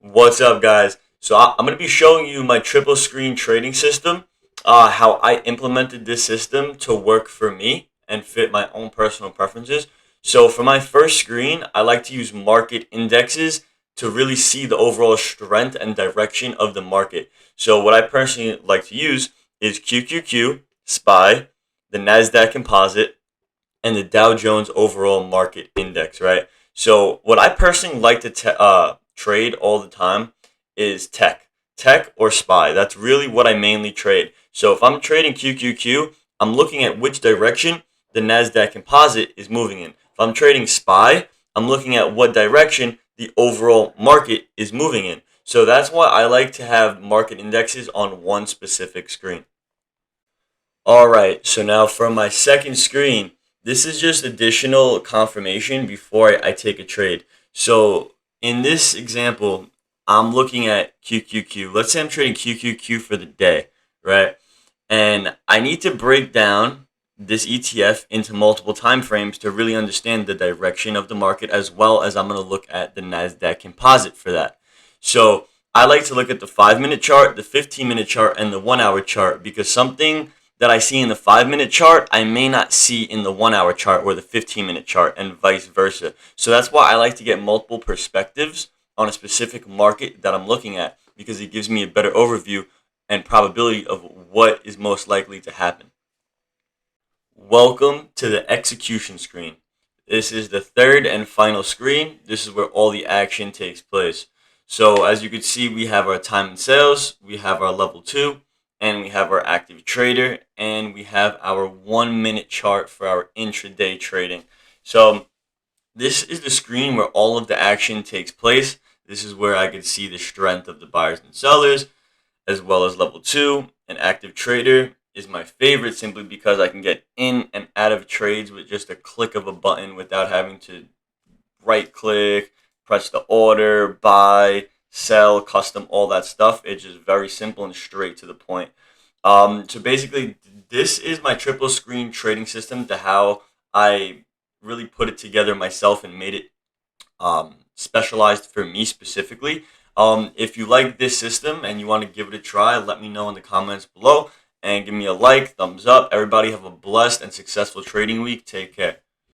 What's up, guys? I'm going to be showing you my triple screen trading system, how I implemented this system to work for me and fit my own personal preferences. So for my first screen, I like to use market indexes to really see the overall strength and direction of the market. So what I personally like to use is QQQ, SPY, the NASDAQ Composite, and the Dow Jones Overall Market Index, right? So what I personally like to trade all the time is tech or SPY. That's really what I mainly trade. So if I'm trading QQQ, I'm looking at which direction the Nasdaq Composite is moving in. If I'm trading SPY, I'm looking at what direction the overall market is moving in. So that's why I like to have market indexes on one specific screen. All right, so now for my second screen, this is just additional confirmation before I take a trade. So in this example, I'm looking at QQQ. Let's say I'm trading QQQ for the day, right? And I need to break down this ETF into multiple time frames to really understand the direction of the market, as well as I'm going to look at the NASDAQ composite for that. So I like to look at the 5 minute chart, the 15-minute chart, and the 1 hour chart because something that I see in the 5 minute chart, I may not see in the 1 hour chart or the 15-minute chart, and vice versa. So that's why I like to get multiple perspectives on a specific market that I'm looking at because it gives me a better overview and probability of what is most likely to happen. Welcome to the execution screen. This is the third and final screen. This is where all the action takes place. So as you can see, we have our time and sales, we have our level 2, and we have our active trader, and we have our 1 minute chart for our intraday trading. So this is the screen where all of the action takes place. This is where I can see the strength of the buyers and sellers, as well as level 2. An active trader is my favorite simply because I can get in and out of trades with just a click of a button without having to right click, press the order, buy, sell, custom, all that stuff. It's just very simple and straight to the point. So basically, this is my triple screen trading system to how I really put it together myself and made it specialized for me specifically. If you like this system and you want to give it a try, let me know in the comments below and give me a like, thumbs up. Everybody have a blessed and successful trading week. Take care.